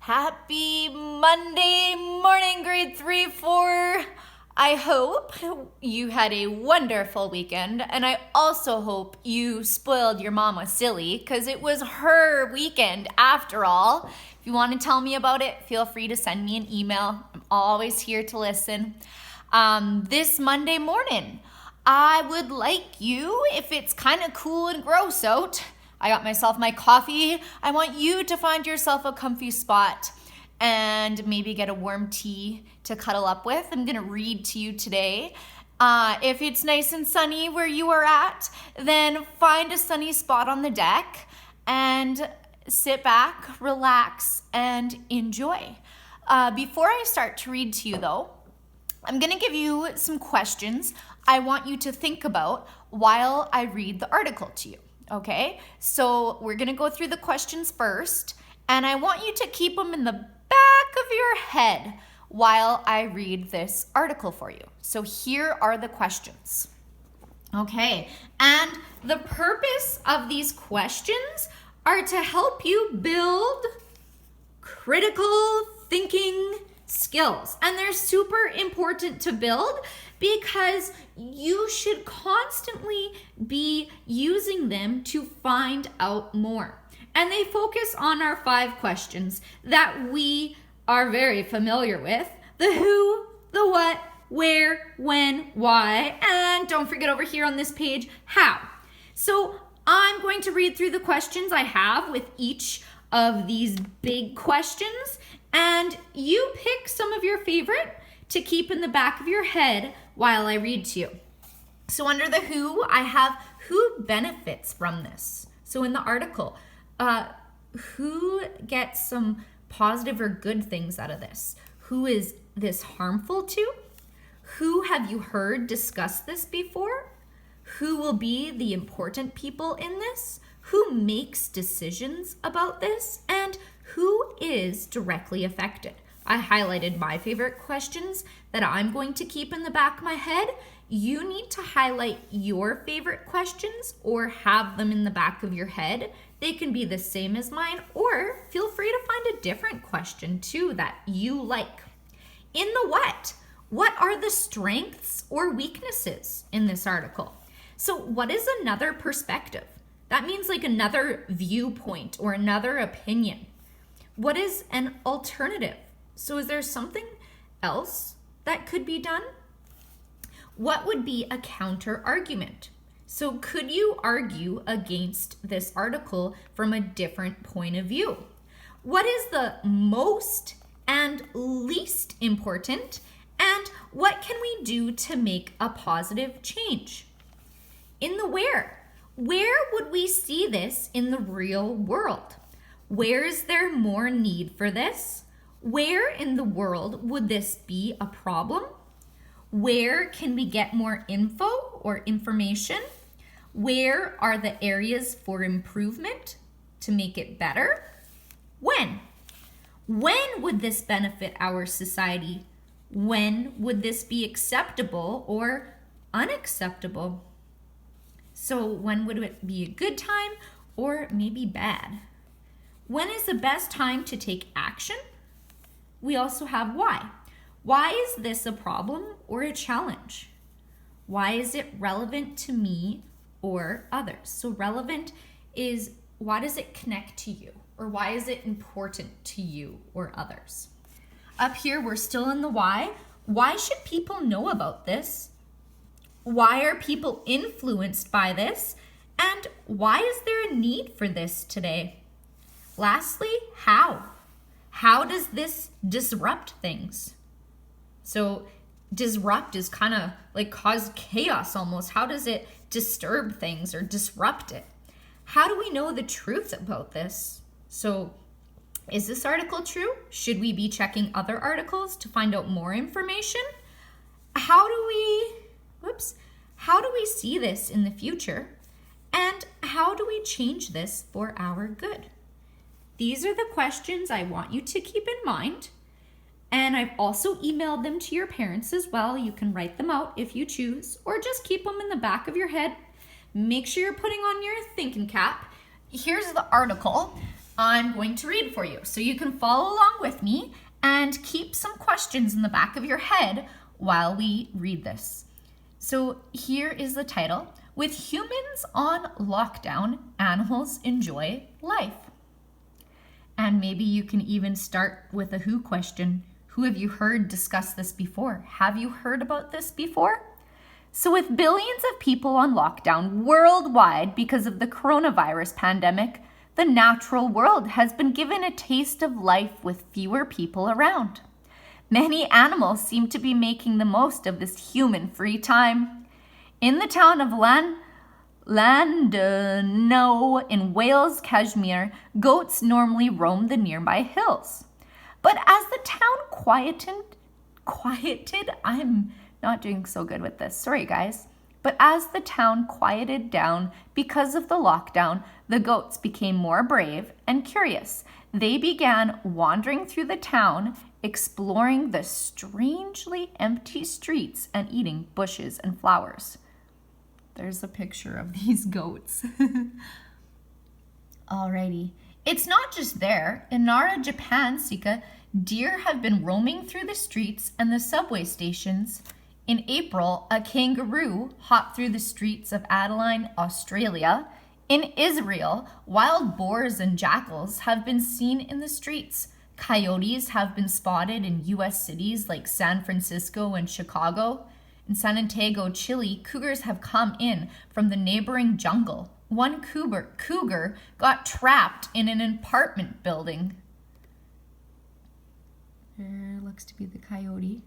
Happy Monday morning, grade 3, 4. I hope you had a wonderful weekend, and I also hope you spoiled your mama silly, because it was her weekend after all. If you want to tell me about it, feel free to send me an email. I'm always here to listen. This Monday morning, I would like you, if it's kind of cool and gross out, I got myself my coffee. I want you to find yourself a comfy spot and maybe get a warm tea to cuddle up with. I'm going to read to you today. If it's nice and sunny where you are at, then find a sunny spot on the deck and sit back, relax, and enjoy. Before I start to read to you, though, I'm going to give you some questions I want you to think about while I read the article to you. Okay, so we're going to go through the questions first, and I want you to keep them in the back of your head while I read this article for you. So here are the questions. Okay, and the purpose of these questions are to help you build critical thinking skills. And they're super important to build because you should constantly be using them to find out more. And they focus on our 5 questions that we are very familiar with: the who, the what, where, when, why, and don't forget over here on this page, how. So I'm going to read through the questions I have with each of these big questions, and you pick some of your favorite to keep in the back of your head while I read to you. So under the who, I have who benefits from this. So in the article, who gets some positive or good things out of this? Who is this harmful to? Who have you heard discuss this before? Who will be the important people in this? Who makes decisions about this? And who is directly affected? I highlighted my favorite questions that I'm going to keep in the back of my head. You need to highlight your favorite questions or have them in the back of your head. They can be the same as mine, or feel free to find a different question too that you like. In the what are the strengths or weaknesses in this article? So what is another perspective? That means like another viewpoint or another opinion. What is an alternative? So is there something else that could be done? What would be a counter argument? So could you argue against this article from a different point of view? What is the most and least important? And what can we do to make a positive change? In the where would we see this in the real world? Where is there more need for this? Where in the world would this be a problem? Where can we get more info or information? Where are the areas for improvement to make it better? When? When would this benefit our society? When would this be acceptable or unacceptable? So when would it be a good time or maybe bad? When is the best time to take action? We also have why. Why is this a problem or a challenge? Why is it relevant to me or others? So relevant is, why does it connect to you? Or why is it important to you or others? Up here, we're still in the why. Why should people know about this? Why are people influenced by this? And why is there a need for this today? Lastly, how? How does this disrupt things? So disrupt is kind of like cause chaos almost. How does it disturb things or disrupt it? How do we know the truth about this? So is this article true? Should we be checking other articles to find out more information? How do we see this in the future? And how do we change this for our good? These are the questions I want you to keep in mind. And I've also emailed them to your parents as well. You can write them out if you choose, or just keep them in the back of your head. Make sure you're putting on your thinking cap. Here's the article. I'm going to read for you so you can follow along with me and keep some questions in the back of your head while we read this. So here is the title: With Humans on Lockdown, Animals Enjoy Life. And maybe you can even start with a who question. Who have you heard discuss this before? Have you heard about this before? So with billions of people on lockdown worldwide because of the coronavirus pandemic, the natural world has been given a taste of life with fewer people around. Many animals seem to be making the most of this human free time. In the town of Llandudno in Wales, Kashmir, goats normally roam the nearby hills. But as the town quieted, I'm not doing so good with this, sorry guys. But as the town quieted down because of the lockdown, the goats became more brave and curious. They began wandering through the town, exploring the strangely empty streets and eating bushes and flowers. There's a picture of these goats. Alrighty. It's not just there. In Nara, Japan, Sika, deer have been roaming through the streets and the subway stations. In April, a kangaroo hopped through the streets of Adelaide, Australia. In Israel, wild boars and jackals have been seen in the streets. Coyotes have been spotted in U.S. cities like San Francisco and Chicago. In San Diego, Chile, cougars have come in from the neighboring jungle. One cougar got trapped in an apartment building. There looks to be the coyote.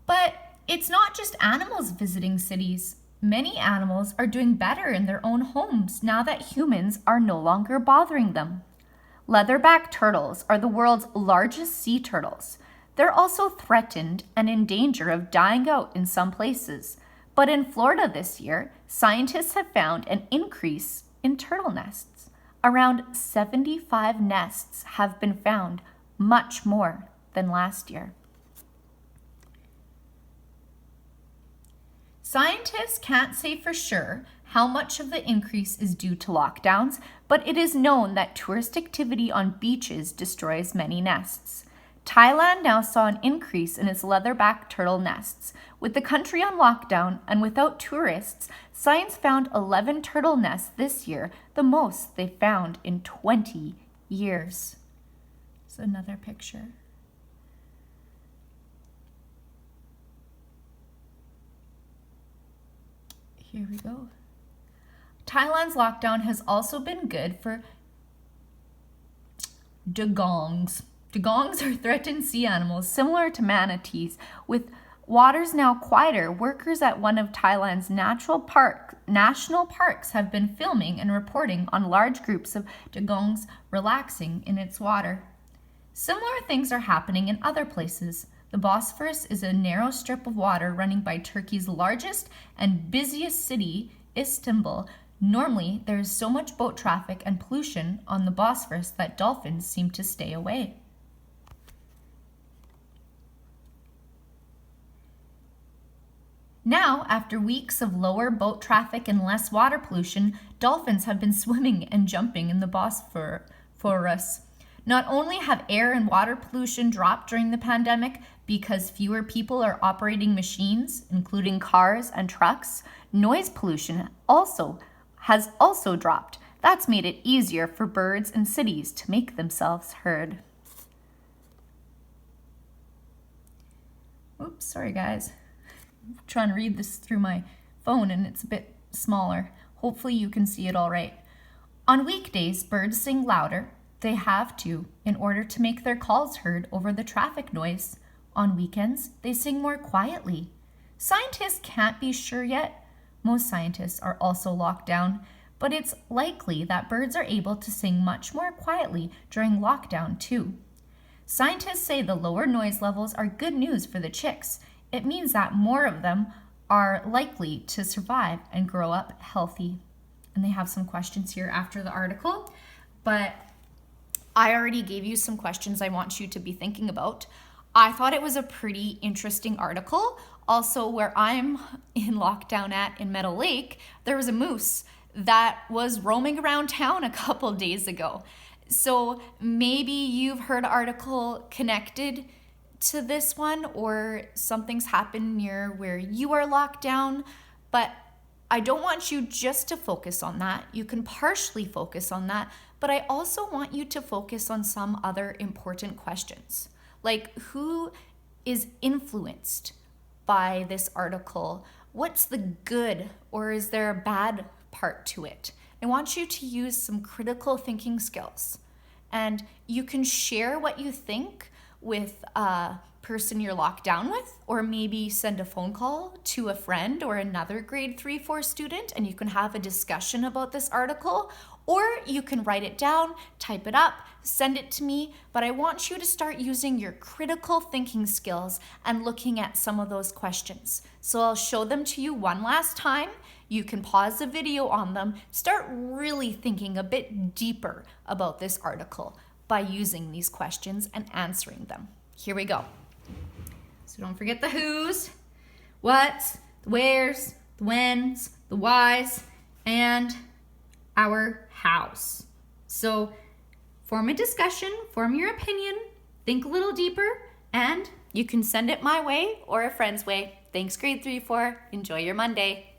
But it's not just animals visiting cities. Many animals are doing better in their own homes now that humans are no longer bothering them. Leatherback turtles are the world's largest sea turtles. They're also threatened and in danger of dying out in some places. But in Florida this year, scientists have found an increase in turtle nests. Around 75 nests have been found, much more than last year. Scientists can't say for sure how much of the increase is due to lockdowns, but it is known that tourist activity on beaches destroys many nests. Thailand now saw an increase in its leatherback turtle nests. With the country on lockdown and without tourists, science found 11 turtle nests this year, the most they found in 20 years. Here's another picture. Here we go. Thailand's lockdown has also been good for dugongs. Dugongs are threatened sea animals similar to manatees. With waters now quieter, workers at one of Thailand's national parks have been filming and reporting on large groups of dugongs relaxing in its water. Similar things are happening in other places. The Bosphorus is a narrow strip of water running by Turkey's largest and busiest city, Istanbul. Normally, there is so much boat traffic and pollution on the Bosphorus that dolphins seem to stay away. Now, after weeks of lower boat traffic and less water pollution, dolphins have been swimming and jumping in the Bosphorus. Not only have air and water pollution dropped during the pandemic because fewer people are operating machines, including cars and trucks, noise pollution has also dropped. That's made it easier for birds in cities to make themselves heard. Oops, sorry guys. I'm trying to read this through my phone and it's a bit smaller. Hopefully you can see it all right. On weekdays, birds sing louder. They have to in order to make their calls heard over the traffic noise. On weekends, they sing more quietly. Scientists can't be sure yet. Most scientists are also locked down, but it's likely that birds are able to sing much more quietly during lockdown too. Scientists say the lower noise levels are good news for the chicks. It means that more of them are likely to survive and grow up healthy. And they have some questions here after the article, but I already gave you some questions I want you to be thinking about. I thought it was a pretty interesting article. Also, where I'm in lockdown in Meadow Lake, there was a moose that was roaming around town a couple days ago. So maybe you've heard an article connected to this one, or something's happened near where you are locked down, but I don't want you just to focus on that. You can partially focus on that, but I also want you to focus on some other important questions. Like, who is influenced by this article? What's the good, or is there a bad part to it? I want you to use some critical thinking skills. And you can share what you think with a person you're locked down with, or maybe send a phone call to a friend or another grade 3-4 student, and you can have a discussion about this article, or you can write it down, type it up, send it to me. But I want you to start using your critical thinking skills and looking at some of those questions. So I'll show them to you one last time. You can pause the video on them, start really thinking a bit deeper about this article by using these questions and answering them. Here we go. So don't forget the who's, what's, the where's, the when's, the why's, and our how's. So form a discussion, form your opinion, think a little deeper, and you can send it my way or a friend's way. Thanks, grade 3-4. Enjoy your Monday.